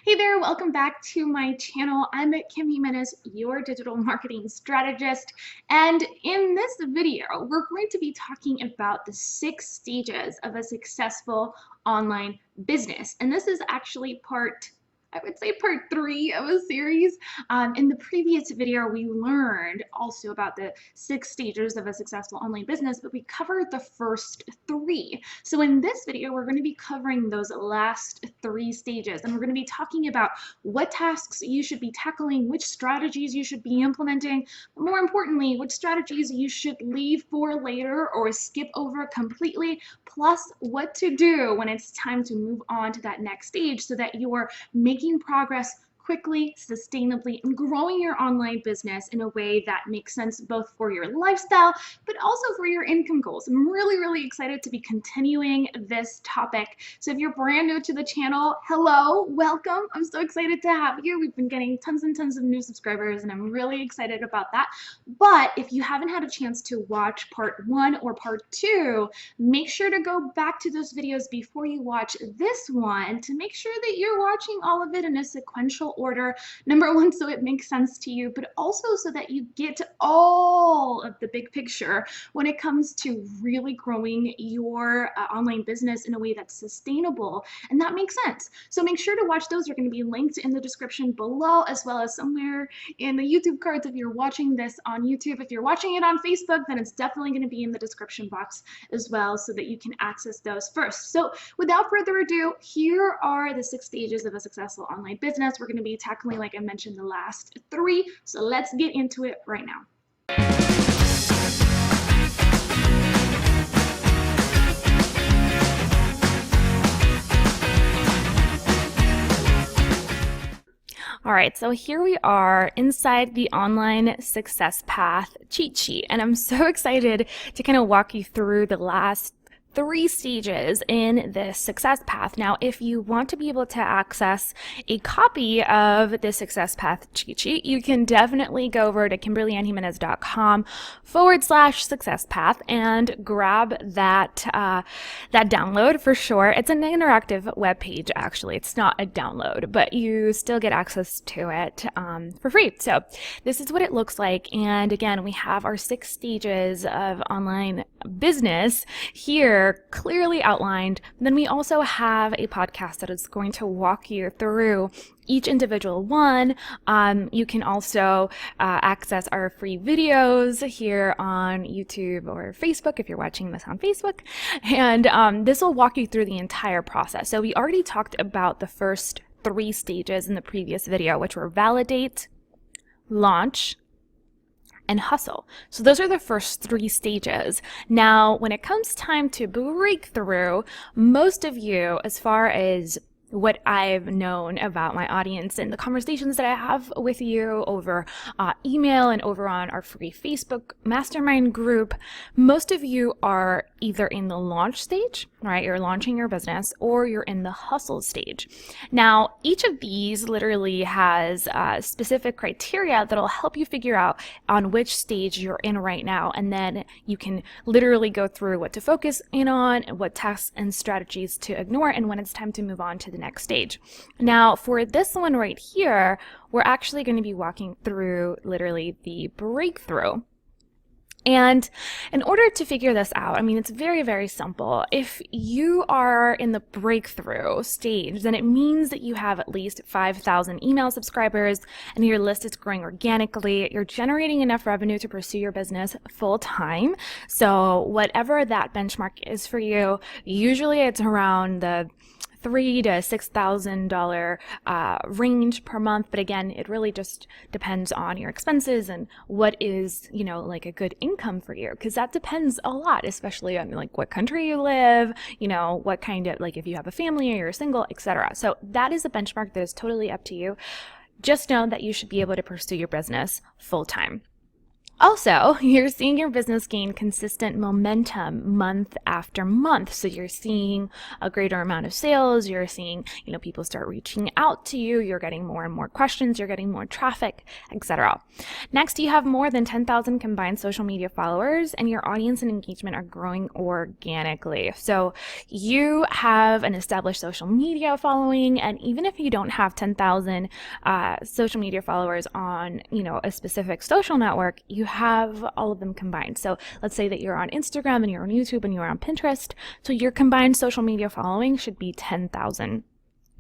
Hey there, welcome back to my channel. I'm Kim Jimenez, your digital marketing strategist. And in this video, we're going to be talking about the 6 stages of a successful online business. And this is actually I would say part 3 of a series. In the previous video, we learned also about the 6 stages of a successful online business, but we covered the first 3. So in this video, we're going to be covering those last 3 stages, and we're going to be talking about what tasks you should be tackling, which strategies you should be implementing, but more importantly, which strategies you should leave for later or skip over completely, plus what to do when it's time to move on to that next stage so that you are making progress quickly, sustainably, and growing your online business in a way that makes sense both for your lifestyle, but also for your income goals. I'm really excited to be continuing this topic. So if you're brand new to the channel, hello, welcome. I'm so excited to have you. We've been getting tons and tons of new subscribers, and I'm really excited about that. But if you haven't had a chance to watch part 1 or part 2, make sure to go back to those videos before you watch this one to make sure that you're watching all of it in a sequential order. Number 1, so it makes sense to you, but also so that you get all of the big picture when it comes to really growing your online business in a way that's sustainable and that makes sense. So make sure to watch those. They're going to be linked in the description below, as well as somewhere in the YouTube cards if you're watching this on YouTube. If you're watching it on Facebook, then it's definitely going to be in the description box as well so that you can access those first. So without further ado, here are the 6 stages of a successful online business. We're going to be tackling, like I mentioned, the last 3. So let's get into it right now. All right, so here we are inside the online success path cheat sheet, and I'm so excited to kind of walk you through the last 3 stages in this success path. Now, if you want to be able to access a copy of the success path cheat sheet, you can definitely go over to kimberlyannjimenez.com/success path and grab that download for sure. It's an interactive web page, actually. It's not a download, but you still get access to it for free. So this is what it looks like. And again, we have our 6 stages of online business here clearly outlined. Then we also have a podcast that is going to walk you through each individual one. You can also access our free videos here on YouTube or Facebook if you're watching this on Facebook. And this will walk you through the entire process. So we already talked about the first 3 stages in the previous video, which were validate, launch, and hustle. So those are the first 3 stages. Now, when it comes time to breakthrough, most of you, as far as what I've known about my audience and the conversations that I have with you over email and over on our free Facebook Mastermind group, most of you are either in the launch stage, right? You're launching your business, or you're in the hustle stage. Now, each of these literally has specific criteria that'll help you figure out on which stage you're in right now. And then you can literally go through what to focus in on, what tasks and strategies to ignore, and when it's time to move on to the next stage. Now, for this one right here, we're actually going to be walking through literally the breakthrough. And in order to figure this out, I mean, it's very simple. If you are in the breakthrough stage, then it means that you have at least 5,000 email subscribers and your list is growing organically. You're generating enough revenue to pursue your business full time. So whatever that benchmark is for you, usually it's around the $3,000 to $6,000 range per month. But again, it really just depends on your expenses and what is, like a good income for you, because that depends a lot, especially on like what country you live, what kind of, like if you have a family or you're single, etc. So that is a benchmark that is totally up to you. Just know that you should be able to pursue your business full time. Also, you're seeing your business gain consistent momentum month after month. So you're seeing a greater amount of sales, you're seeing, people start reaching out to you, you're getting more and more questions, you're getting more traffic, etc. Next, you have more than 10,000 combined social media followers, and your audience and engagement are growing organically. So you have an established social media following, and even if you don't have 10,000 social media followers on, a specific social network, you have all of them combined. So let's say that you're on Instagram and you're on YouTube and you're on Pinterest. So your combined social media following should be 10,000.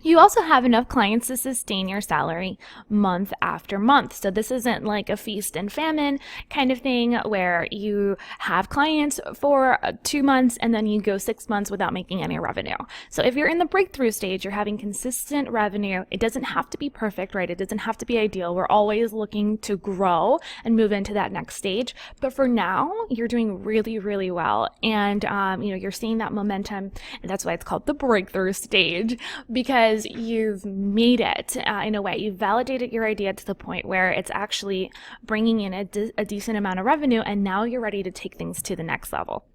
You also have enough clients to sustain your salary month after month. So this isn't like a feast and famine kind of thing where you have clients for 2 months and then you go 6 months without making any revenue. So if you're in the breakthrough stage, you're having consistent revenue. It doesn't have to be perfect, right? It doesn't have to be ideal. We're always looking to grow and move into that next stage. But for now, you're doing really, really well. And, you're seeing that momentum. And that's why it's called the breakthrough stage, because you've made it in a way. You've validated your idea to the point where it's actually bringing in a decent amount of revenue, and now you're ready to take things to the next level.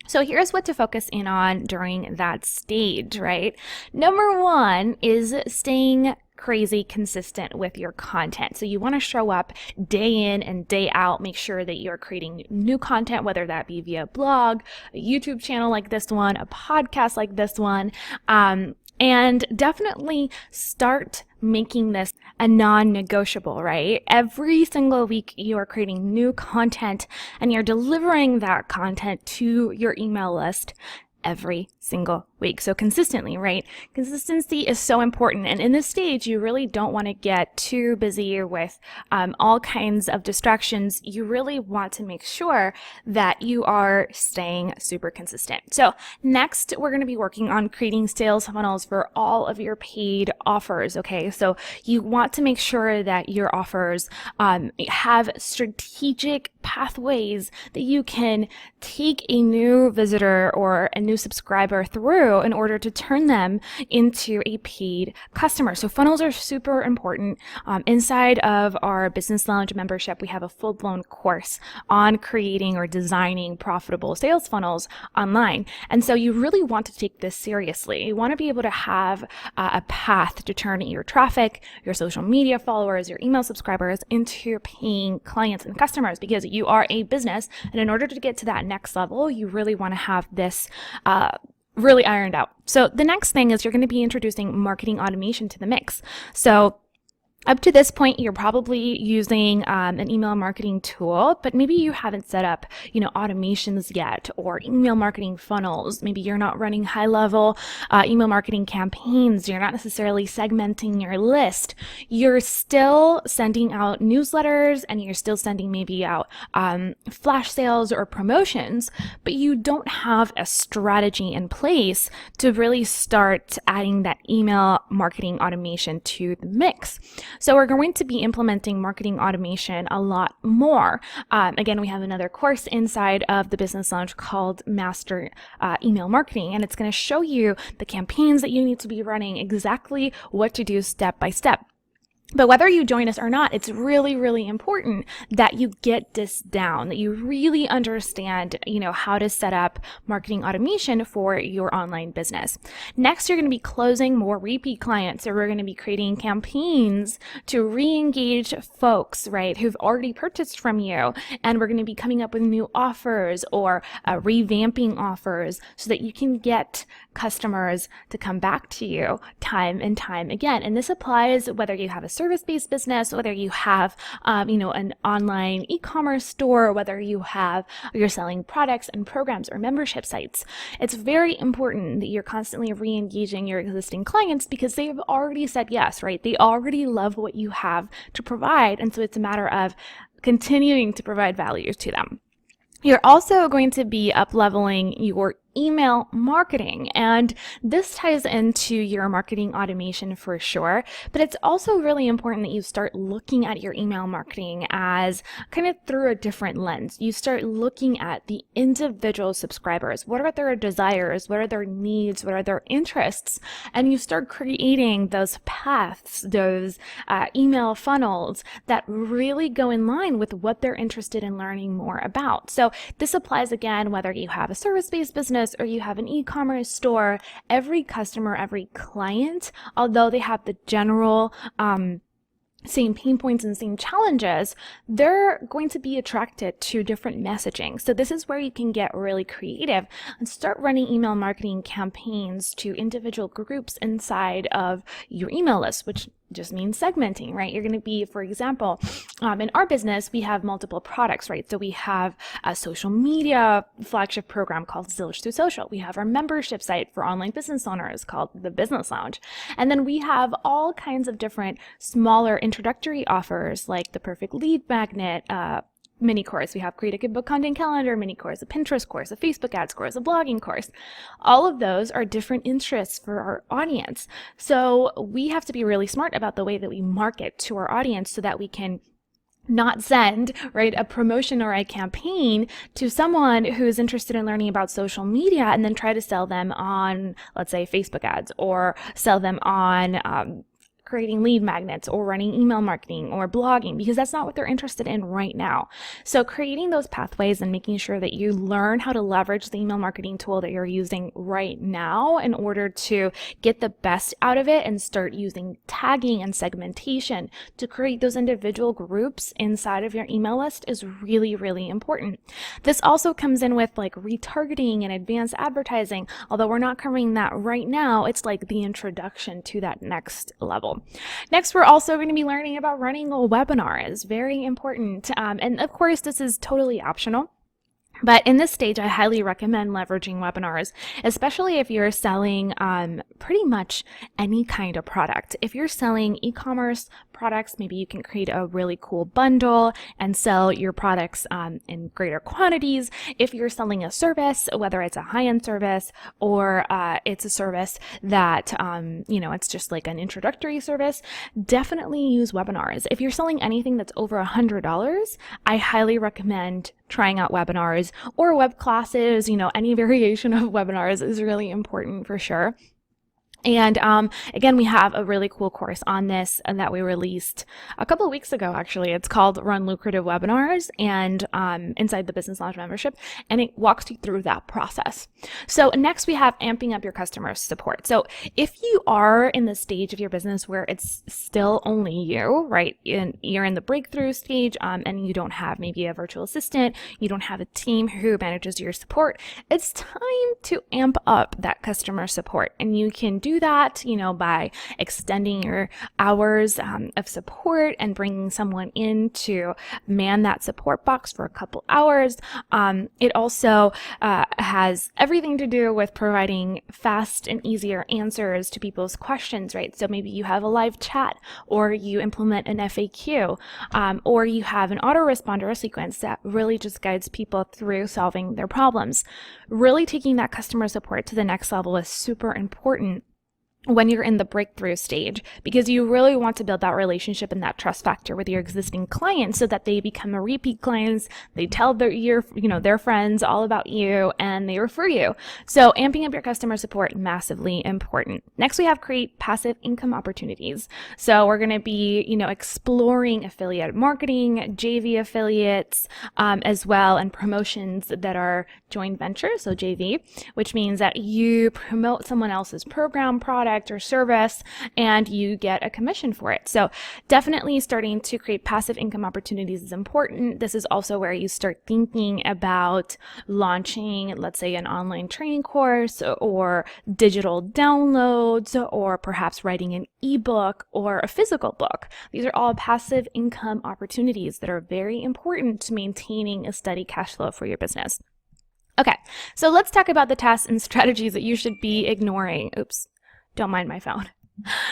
So here's what to focus in on during that stage, right? Number one is staying crazy consistent with your content. So you want to show up day in and day out, make sure that you're creating new content, whether that be via blog, a YouTube channel like this one, a podcast like this one, and definitely start making this a non-negotiable, right? Every single week you are creating new content and you're delivering that content to your email list every single week. So consistently, right? Consistency is so important. And in this stage, you really don't want to get too busy with all kinds of distractions. You really want to make sure that you are staying super consistent. So next, we're going to be working on creating sales funnels for all of your paid offers. Okay. So you want to make sure that your offers have strategic pathways that you can take a new visitor or a new subscriber through in order to turn them into a paid customer. So funnels are super important. Inside of our Business Lounge membership, we have a full-blown course on creating or designing profitable sales funnels online. And so you really want to take this seriously. You want to be able to have a path to turn your traffic, your social media followers, your email subscribers into paying clients and customers, because you are a business. And in order to get to that next level, you really want to have this really ironed out. So the next thing is you're going to be introducing marketing automation to the mix. So up to this point, you're probably using an email marketing tool, but maybe you haven't set up, automations yet, or email marketing funnels. Maybe you're not running high-level email marketing campaigns. You're not necessarily segmenting your list. You're still sending out newsletters, and you're still sending maybe out flash sales or promotions, but you don't have a strategy in place to really start adding that email marketing automation to the mix. So we're going to be implementing marketing automation a lot more. Again, we have another course inside of the Business Lounge called Master Email Marketing, and it's going to show you the campaigns that you need to be running, exactly what to do step by step. But whether you join us or not, it's really, really important that you get this down, that you really understand, how to set up marketing automation for your online business. Next, you're going to be closing more repeat clients. So we're going to be creating campaigns to re-engage folks, right, who've already purchased from you. And we're going to be coming up with new offers or revamping offers so that you can get customers to come back to you time and time again. And this applies whether you have a service-based business, whether you have, an online e-commerce store, whether you're selling products and programs or membership sites. It's very important that you're constantly re-engaging your existing clients because they've already said yes, right? They already love what you have to provide. And so it's a matter of continuing to provide value to them. You're also going to be up-leveling your email marketing. And this ties into your marketing automation for sure, but it's also really important that you start looking at your email marketing as kind of through a different lens. You start looking at the individual subscribers. What are their desires? What are their needs? What are their interests? And you start creating those paths, those email funnels that really go in line with what they're interested in learning more about. So this applies again, whether you have a service-based business or you have an e-commerce store. Every customer, every client, although they have the general same pain points and same challenges, they're going to be attracted to different messaging. So this is where you can get really creative and start running email marketing campaigns to individual groups inside of your email list, which just means segmenting, right? You're going to be, for example, in our business, we have multiple products, right? So we have a social media flagship program called Zilch Through Social. We have our membership site for online business owners called the Business Lounge. And then we have all kinds of different smaller introductory offers like the Perfect Lead Magnet, mini course. We have Create a Good Book Content Calendar mini course, a Pinterest course, a Facebook ads course, a blogging course. All of those are different interests for our audience. So we have to be really smart about the way that we market to our audience so that we can not send, right, a promotion or a campaign to someone who's interested in learning about social media and then try to sell them on, let's say, Facebook ads, or sell them on creating lead magnets or running email marketing or blogging, because that's not what they're interested in right now. So creating those pathways and making sure that you learn how to leverage the email marketing tool that you're using right now in order to get the best out of it and start using tagging and segmentation to create those individual groups inside of your email list is really, really important. This also comes in with like retargeting and advanced advertising. Although we're not covering that right now, it's like the introduction to that next level. Next, we're also going to be learning about running a webinar. It's very important. And of course, this is totally optional. But in this stage, I highly recommend leveraging webinars, especially if you're selling pretty much any kind of product. If you're selling e-commerce products, maybe you can create a really cool bundle and sell your products in greater quantities. If you're selling a service, whether it's a high-end service or it's a service that, it's just like an introductory service, definitely use webinars. If you're selling anything that's over $100, I highly recommend trying out webinars or web classes. Any variation of webinars is really important for sure. And again, we have a really cool course on this that we released a couple of weeks ago, actually. It's called Run Lucrative Webinars, and inside the Business Lounge membership, and it walks you through that process. So next we have amping up your customer support. So if you are in the stage of your business where it's still only you, right, you're in the breakthrough stage, and you don't have maybe a virtual assistant, you don't have a team who manages your support, it's time to amp up that customer support. And you can do that, by extending your hours of support and bringing someone in to man that support box for a couple hours. It also has everything to do with providing fast and easier answers to people's questions, right? So maybe you have a live chat, or you implement an FAQ, or you have an autoresponder sequence that really just guides people through solving their problems. Really taking that customer support to the next level is super important when you're in the breakthrough stage, because you really want to build that relationship and that trust factor with your existing clients so that they become a repeat clients, they tell their friends all about you, and they refer you. So amping up your customer support, massively important. Next, we have create passive income opportunities. So we're going to be, exploring affiliate marketing, JV affiliates, as well, and promotions that are joint venture, so JV, which means that you promote someone else's program, product, or service, and you get a commission for it. So definitely starting to create passive income opportunities is important. This is also where you start thinking about launching, let's say, an online training course or digital downloads, or perhaps writing an ebook or a physical book. These are all passive income opportunities that are very important to maintaining a steady cash flow for your business. Okay, so let's talk about the tasks and strategies that you should be ignoring. Oops. Don't mind my phone.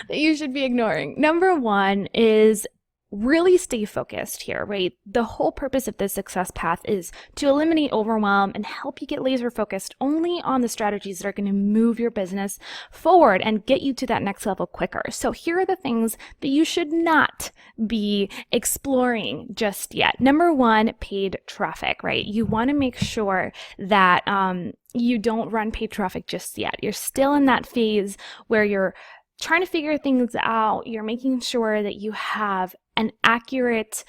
That you should be ignoring. Number one is really stay focused here, right? The whole purpose of this success path is to eliminate overwhelm and help you get laser focused only on the strategies that are going to move your business forward and get you to that next level quicker. So here are the things that you should not be exploring just yet. Number one, paid traffic, right? You want to make sure that you don't run paid traffic just yet. You're still in that phase where you're trying to figure things out. You're making sure that you have an accurate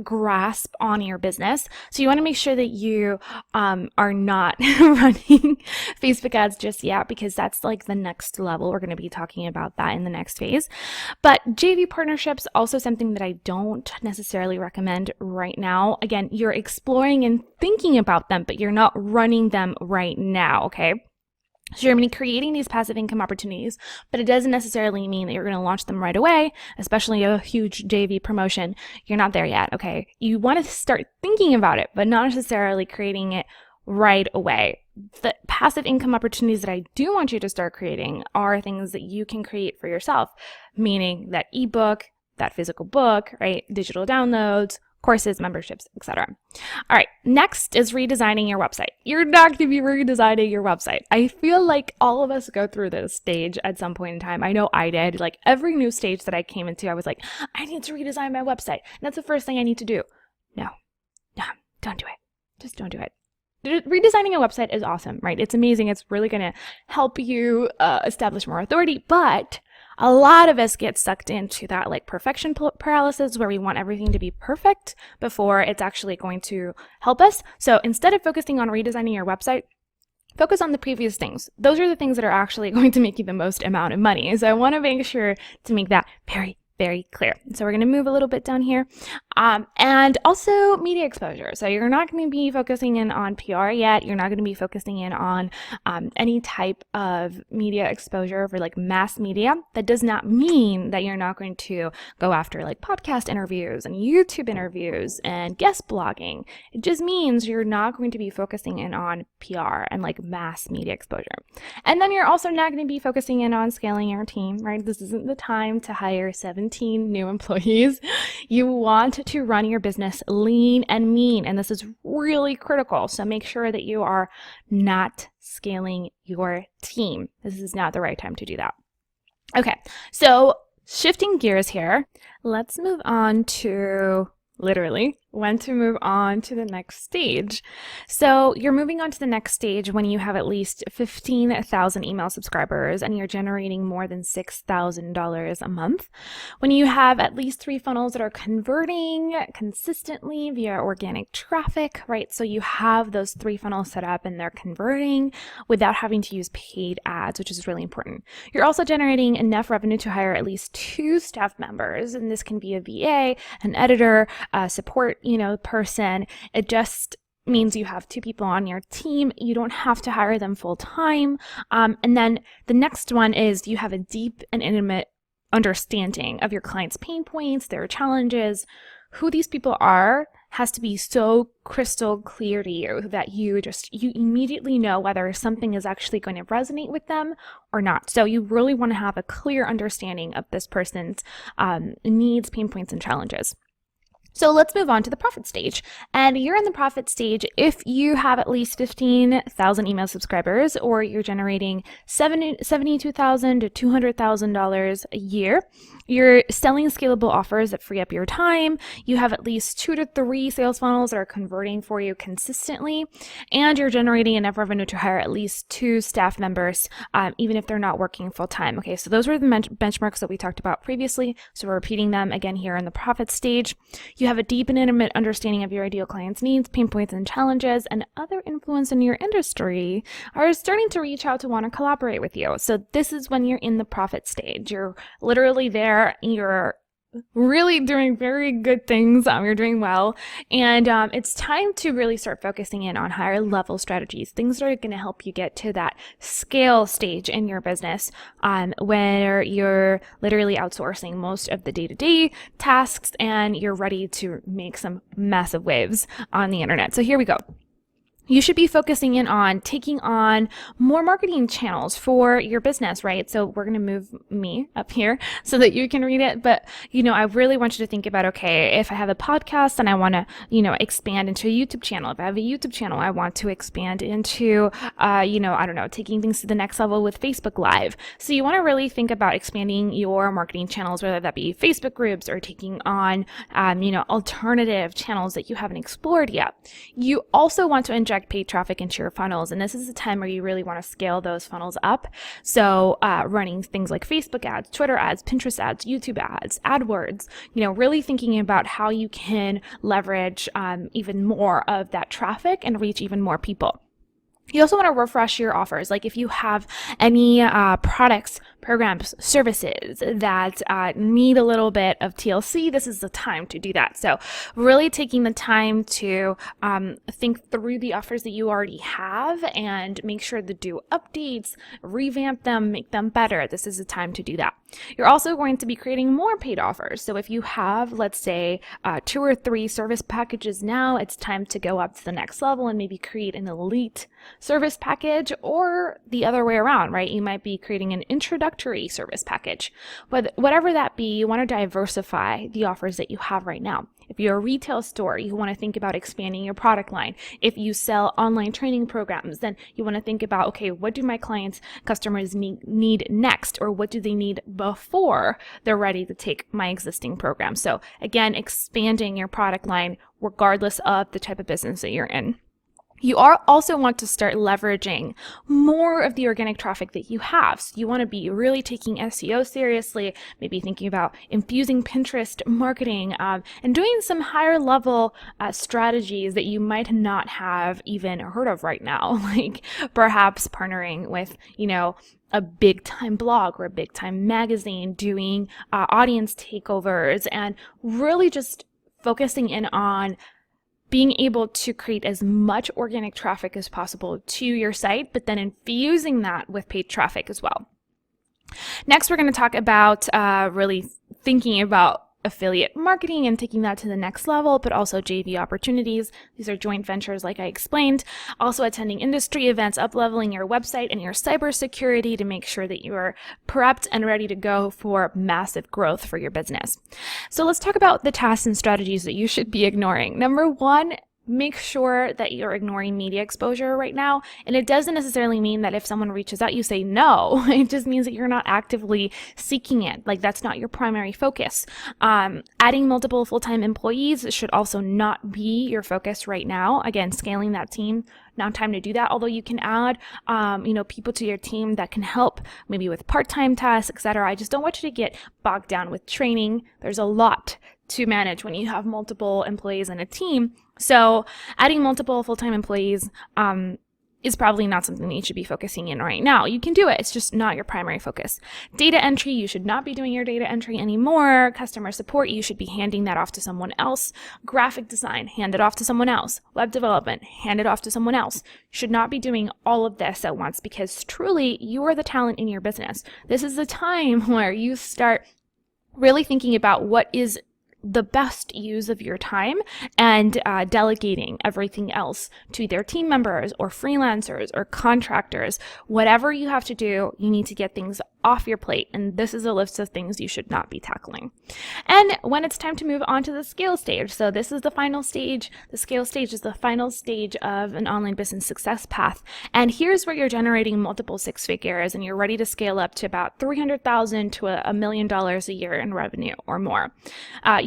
grasp on your business. So you want to make sure that you are not running Facebook ads just yet, because that's like the next level. We're going to be talking about that in the next phase. But JV partnerships, also something that I don't necessarily recommend right now. Again, you're exploring and thinking about them, but you're not running them right now, okay? So you're going to be creating these passive income opportunities, but it doesn't necessarily mean that you're going to launch them right away, especially a huge JV promotion. You're not there yet, okay? You want to start thinking about it, but not necessarily creating it right away. The passive income opportunities that I do want you to start creating are things that you can create for yourself, meaning that ebook, that physical book, right? Digital downloads, courses, memberships, etc. All right, next is redesigning your website. You're not going to be redesigning your website. I feel like all of us go through this stage at some point in time. I know I did. Like every new stage that I came into, I was like, I need to redesign my website. And that's the first thing I need to do. No, don't do it. Just don't do it. Redesigning a website is awesome, right? It's amazing. It's really going to help you establish more authority, but a lot of us get sucked into that like perfection paralysis where we want everything to be perfect before it's actually going to help us. So instead of focusing on redesigning your website, focus on the previous things. Those are the things that are actually going to make you the most amount of money. So I want to make sure to make that very clear. So we're going to move a little bit down here. And also media exposure. So you're not going to be focusing in on PR yet. You're not going to be focusing in on any type of media exposure for like mass media. That does not mean that you're not going to go after like podcast interviews and YouTube interviews and guest blogging. It just means you're not going to be focusing in on PR and like mass media exposure. And then you're also not going to be focusing in on scaling your team, right? This isn't the time to hire 17 new employees. You want to run your business lean and mean, and this is really critical. So make sure that you are not scaling your team. This is not the right time to do that. Okay, so shifting gears here, let's move on to literally when to move on to the next stage. So you're moving on to the next stage when you have at least 15,000 email subscribers and you're generating more than $6,000 a month. When you have at least 3 funnels that are converting consistently via organic traffic, right? So you have those 3 funnels set up and they're converting without having to use paid ads, which is really important. You're also generating enough revenue to hire at least 2 staff members, and this can be a VA, an editor, a support person. It just means you have 2 people on your team. You don't have to hire them full time. And then the next one is you have a deep and intimate understanding of your clients' pain points, their challenges. Who these people are has to be so crystal clear to you that you immediately know whether something is actually going to resonate with them or not. So you really want to have a clear understanding of this person's needs, pain points, and challenges. So let's move on to the profit stage. And you're in the profit stage if you have at least 15,000 email subscribers, or you're generating $72,000 to $200,000 a year. You're selling scalable offers that free up your time. You have at least 2 to 3 sales funnels that are converting for you consistently, and you're generating enough revenue to hire at least 2 staff members, even if they're not working full time. Okay, so those were the benchmarks that we talked about previously. So we're repeating them again here in the profit stage. You have a deep and intimate understanding of your ideal client's needs, pain points, and challenges, and other influence in your industry are starting to reach out to want to collaborate with you. So this is when you're in the profit stage. You're literally there. You're really doing very good things. You're doing well. And it's time to really start focusing in on higher level strategies, things that are going to help you get to that scale stage in your business, where you're literally outsourcing most of the day-to-day tasks and you're ready to make some massive waves on the internet. So here we go. You should be focusing in on taking on more marketing channels for your business, right? So we're going to move me up here so that you can read it. But, I really want you to think about, okay, if I have a podcast and I want to, expand into a YouTube channel. If I have a YouTube channel, I want to expand into, I don't know, taking things to the next level with Facebook Live. So you want to really think about expanding your marketing channels, whether that be Facebook groups or taking on, alternative channels that you haven't explored yet. You also want to inject paid traffic into your funnels, and this is the time where you really want to scale those funnels up. So running things like Facebook ads, Twitter ads, Pinterest ads, YouTube ads, AdWords, really thinking about how you can leverage even more of that traffic and reach even more people. You also want to refresh your offers. Like if you have any products, programs, services that need a little bit of TLC, this is the time to do that. So really taking the time to think through the offers that you already have and make sure to do updates, revamp them, make them better. This is the time to do that. You're also going to be creating more paid offers. So if you have, let's say, 2 or 3 service packages now, it's time to go up to the next level and maybe create an elite service package, or the other way around, right? You might be creating an introductory service package. But whatever that be, you want to diversify the offers that you have right now. If you're a retail store, you want to think about expanding your product line. If you sell online training programs, then you want to think about, okay, what do my customers need next, or what do they need before they're ready to take my existing program? So again, expanding your product line regardless of the type of business that you're in. You also want to start leveraging more of the organic traffic that you have. So you want to be really taking SEO seriously, maybe thinking about infusing Pinterest marketing, and doing some higher level strategies that you might not have even heard of right now, like perhaps partnering with, a big time blog or a big time magazine, doing audience takeovers, and really just focusing in on being able to create as much organic traffic as possible to your site, but then infusing that with paid traffic as well. Next, we're going to talk about really thinking about affiliate marketing and taking that to the next level, but also JV opportunities. These are joint ventures like I explained. Also attending industry events, up-leveling your website and your cybersecurity to make sure that you are prepped and ready to go for massive growth for your business. So let's talk about the tasks and strategies that you should be ignoring. Number 1, make sure that you're ignoring media exposure right now. And it doesn't necessarily mean that if someone reaches out, you say no. It just means that you're not actively seeking it. Like that's not your primary focus. Adding multiple full-time employees should also not be your focus right now. Again, scaling that team, not time to do that. Although you can add, people to your team that can help maybe with part-time tasks, etc. I just don't want you to get bogged down with training. There's a lot to manage when you have multiple employees in a team. So adding multiple full-time employees is probably not something that you should be focusing in right now. You can do it. It's just not your primary focus. Data entry, you should not be doing your data entry anymore. Customer support, you should be handing that off to someone else. Graphic design, hand it off to someone else. Web development, hand it off to someone else. You should not be doing all of this at once because truly you are the talent in your business. This is the time where you start really thinking about what is the best use of your time and delegating everything else to their team members or freelancers or contractors. Whatever you have to do, you need to get things off your plate. And this is a list of things you should not be tackling. And when it's time to move on to the scale stage, so this is the final stage. The scale stage is the final stage of an online business success path. And here's where you're generating multiple 6 figures and you're ready to scale up to about $300,000 to $1 million a year in revenue or more.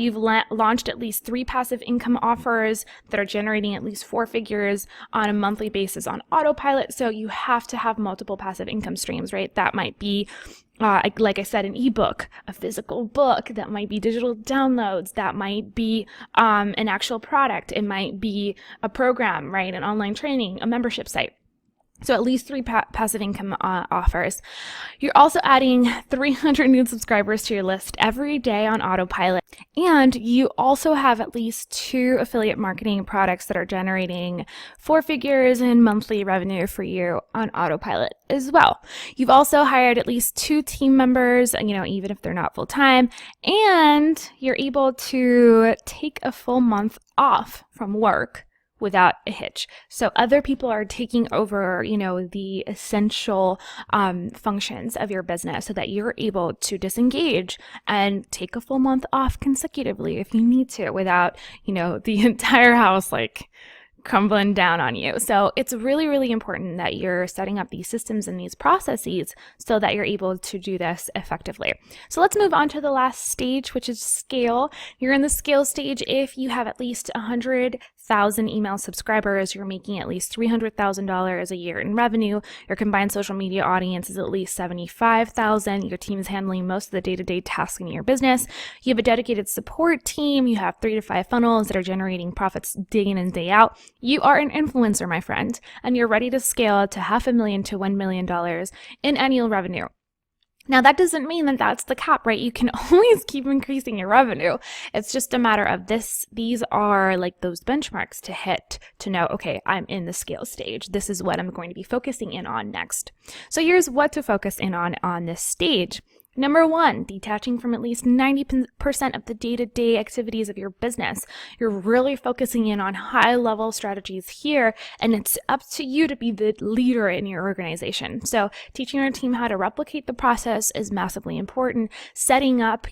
You've launched at least 3 passive income offers that are generating at least 4 figures on a monthly basis on autopilot. So you have to have multiple passive income streams, right? That might be like I said, an ebook, a physical book, that might be digital downloads, that might be an actual product, it might be a program, right? An online training, a membership site. So at least 3 passive income offers. You're also adding 300 new subscribers to your list every day on autopilot. And you also have at least 2 affiliate marketing products that are generating 4 figures in monthly revenue for you on autopilot as well. You've also hired at least 2 team members, even if they're not full-time, and you're able to take a full month off from work without a hitch. So other people are taking over, the essential functions of your business so that you're able to disengage and take a full month off consecutively if you need to without, the entire house like crumbling down on you. So it's really, really important that you're setting up these systems and these processes so that you're able to do this effectively. So let's move on to the last stage, which is scale. You're in the scale stage if you have at least 100,000 email subscribers, you're making at least $300,000 a year in revenue, your combined social media audience is at least 75,000, your team is handling most of the day-to-day tasks in your business, you have a dedicated support team, you have 3 to 5 funnels that are generating profits day in and day out. You are an influencer, my friend, and you're ready to scale to $500,000 to $1 million in annual revenue. Now, that doesn't mean that that's the cap, right? You can always keep increasing your revenue. It's just a matter of this. These are like those benchmarks to hit to know, okay, I'm in the scale stage. This is what I'm going to be focusing in on next. So here's what to focus in on this stage. Number 1, detaching from at least 90% of the day-to-day activities of your business. You're really focusing in on high-level strategies here, and it's up to you to be the leader in your organization. So teaching your team how to replicate the process is massively important. Setting up,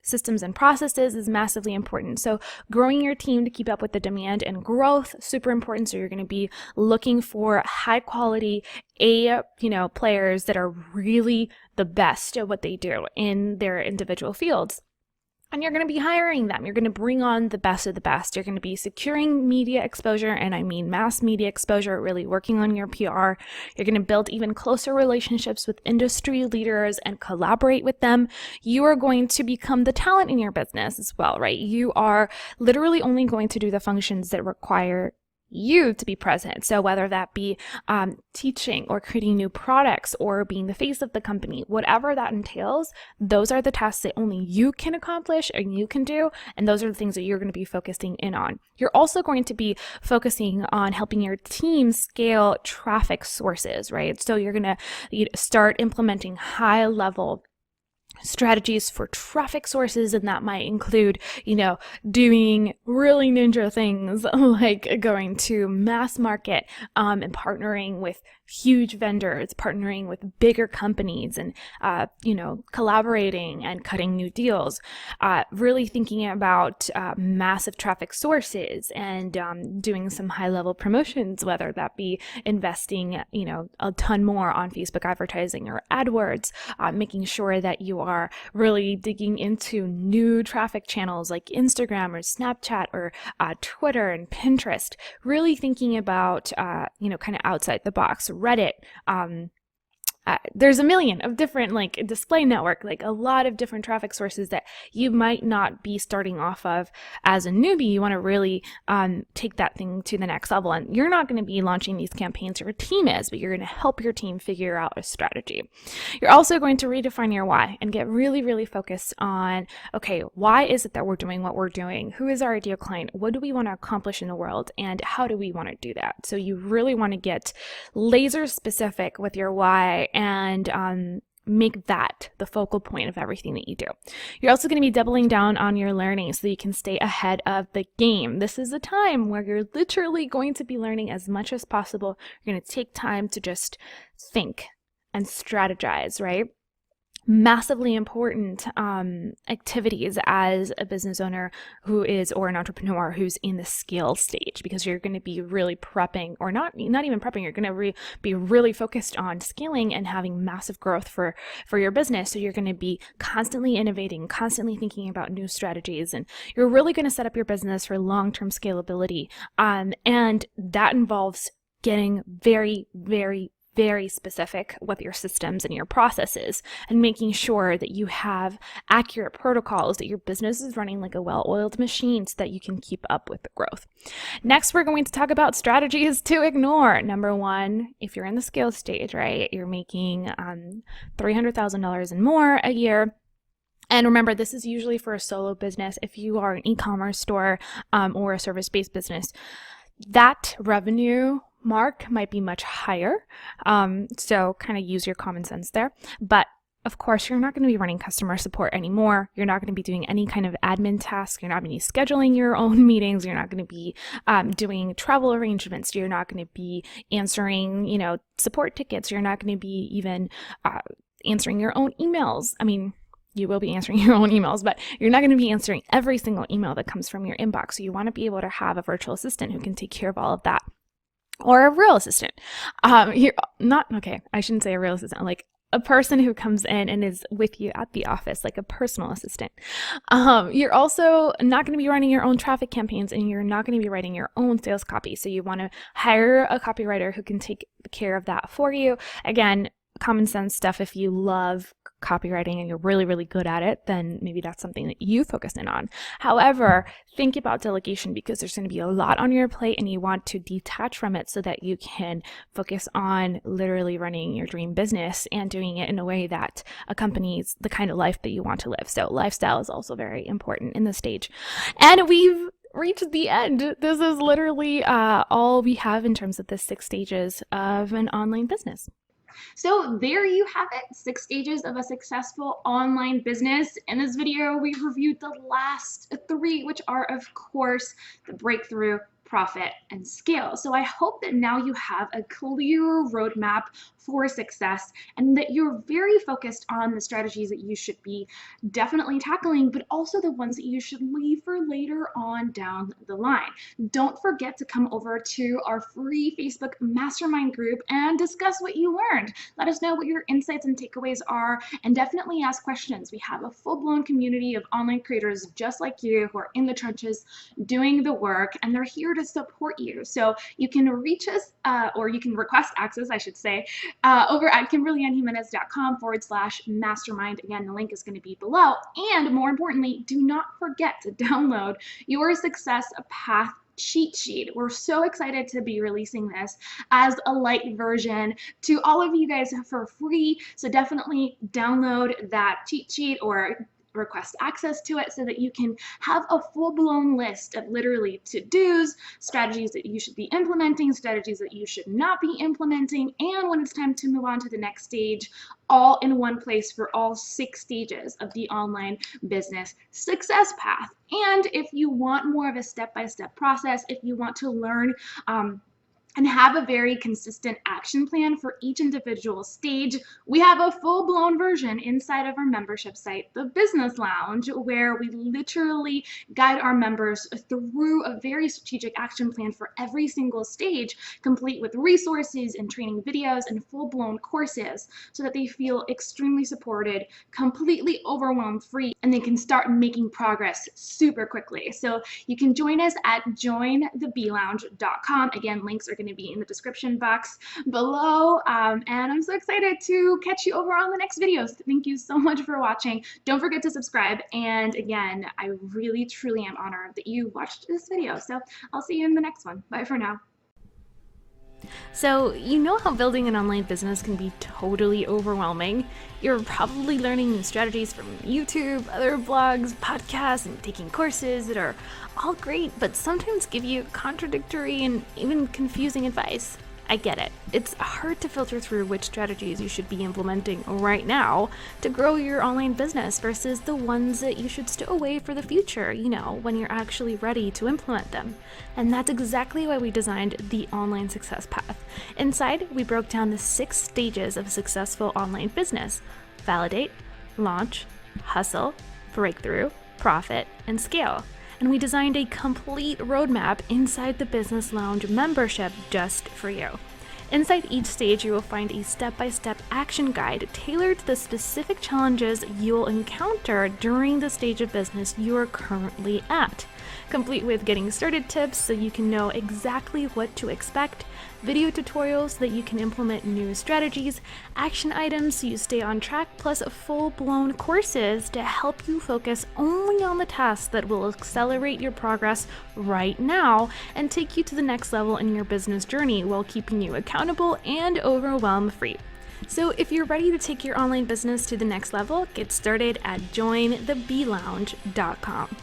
systems and processes is massively important. So growing your team to keep up with the demand and growth, super important. So you're going to be looking for high quality players that are really the best at what they do in their individual fields. And you're going to be hiring them. You're going to bring on the best of the best. You're going to be securing media exposure, and I mean mass media exposure, really working on your PR. You're going to build even closer relationships with industry leaders and collaborate with them. You are going to become the talent in your business as well, right? You are literally only going to do the functions that require you to be present. So whether that be teaching or creating new products or being the face of the company, whatever that entails, those are the tasks that only you can accomplish and you can do. And those are the things that you're going to be focusing in on. You're also going to be focusing on helping your team scale traffic sources, right? So you're going to start implementing high level strategies for traffic sources, and that might include, doing really ninja things like going to mass market and partnering with huge vendors, partnering with bigger companies, and collaborating and cutting new deals. Really thinking about massive traffic sources and doing some high-level promotions, whether that be investing, a ton more on Facebook advertising or AdWords, making sure that you are really digging into new traffic channels like Instagram or Snapchat or Twitter and Pinterest. Really thinking about, kind of outside the box. Reddit, there's a million of different display network, a lot of different traffic sources that you might not be starting off of as a newbie. You want to really take that thing to the next level, and you're not going to be launching these campaigns, your team is, but you're going to help your team figure out a strategy. You're also going to redefine your why and get really, really focused on, okay, why is it that we're doing what we're doing? Who is our ideal client? What do we want to accomplish in the world? And how do we want to do that? So you really want to get laser specific with your why and make that the focal point of everything that you do. You're also going to be doubling down on your learning so that you can stay ahead of the game. This is a time where you're literally going to be learning as much as possible. You're going to take time to just think and strategize, right? Massively important activities as a business owner or an entrepreneur who's in the scale stage, because you're going to be really prepping, or not even prepping, you're going to be really focused on scaling and having massive growth for your business. So you're going to be constantly innovating, constantly thinking about new strategies, and you're really going to set up your business for long-term scalability. And that involves getting very, very, very specific with your systems and your processes, and making sure that you have accurate protocols, that your business is running like a well-oiled machine so that you can keep up with the growth. Next, we're going to talk about strategies to ignore. Number 1, if you're in the scale stage, right, you're making $300,000 and more a year. And remember, this is usually for a solo business. If you are an e-commerce store or a service-based business, that revenue mark might be much higher. So kind of use your common sense there. But Of course, you're not going to be running customer support anymore. You're not going to be doing any kind of admin tasks. You're not going to be scheduling your own meetings. You're not going to be doing travel arrangements. You're not going to be answering, support tickets. You're not going to be even answering your own emails. I mean, you will be answering your own emails, but you're not going to be answering every single email that comes from your inbox. So you want to be able to have a virtual assistant who can take care of all of that. Or a real assistant. I shouldn't say a real assistant, like a person who comes in and is with you at the office, like a personal assistant. You're also not going to be running your own traffic campaigns, and you're not going to be writing your own sales copy. So you want to hire a copywriter who can take care of that for you. Again, common sense stuff. If you love copywriting and you're really, really good at it, then maybe that's something that you focus in on. However, think about delegation, because there's going to be a lot on your plate and you want to detach from it so that you can focus on literally running your dream business and doing it in a way that accompanies the kind of life that you want to live. So lifestyle is also very important in this stage. And we've reached the end. This is literally all we have in terms of the 6 stages of an online business. So there you have it, 6 stages of a successful online business. In this video, we reviewed the last 3, which are, of course, the breakthrough, profit, and scale. So I hope that now you have a clear roadmap for success and that you're very focused on the strategies that you should be definitely tackling, but also the ones that you should leave for later on down the line. Don't forget to come over to our free Facebook Mastermind group and discuss what you learned. Let us know what your insights and takeaways are, and definitely ask questions. We have a full-blown community of online creators just like you who are in the trenches doing the work, and they're here to support you. So you can reach us or you can request access, I should say, over at KimberlyAnnJimenez.com/mastermind. Again, the link is going to be below. And more importantly, do not forget to download your Success Path cheat sheet. We're so excited to be releasing this as a light version to all of you guys for free. So definitely download that cheat sheet or request access to it so that you can have a full-blown list of literally to-dos, strategies that you should be implementing, strategies that you should not be implementing, and when it's time to move on to the next stage, all in one place for all 6 stages of the online business success path. And if you want more of a step-by-step process, if you want to learn and have a very consistent action plan for each individual stage, we have a full-blown version inside of our membership site, the Business Lounge, where we literally guide our members through a very strategic action plan for every single stage, complete with resources and training videos and full-blown courses, so that they feel extremely supported, completely overwhelm-free, and they can start making progress super quickly. So you can join us at jointheblounge.com. Again, links are going to be in the description box below, and I'm so excited to catch you over on the next videos. Thank you so much for watching. Don't forget to subscribe, and again, I really truly am honored that you watched this video. So I'll see you in the next one. Bye for now. So you know how building an online business can be totally overwhelming? You're probably learning new strategies from YouTube, other blogs, podcasts, and taking courses that are all great, but sometimes give you contradictory and even confusing advice. I get it. It's hard to filter through which strategies you should be implementing right now to grow your online business versus the ones that you should stow away for the future, when you're actually ready to implement them. And that's exactly why we designed the Online Success Path. Inside, we broke down the 6 stages of a successful online business: validate, launch, hustle, breakthrough, profit, and scale. And we designed a complete roadmap inside the Business Lounge membership just for you. Inside each stage, you will find a step-by-step action guide tailored to the specific challenges you'll encounter during the stage of business you are currently at, complete with getting started tips so you can know exactly what to expect, video tutorials so that you can implement new strategies, action items so you stay on track, plus full-blown courses to help you focus only on the tasks that will accelerate your progress right now and take you to the next level in your business journey while keeping you accountable and overwhelm-free. So if you're ready to take your online business to the next level, get started at jointheblounge.com.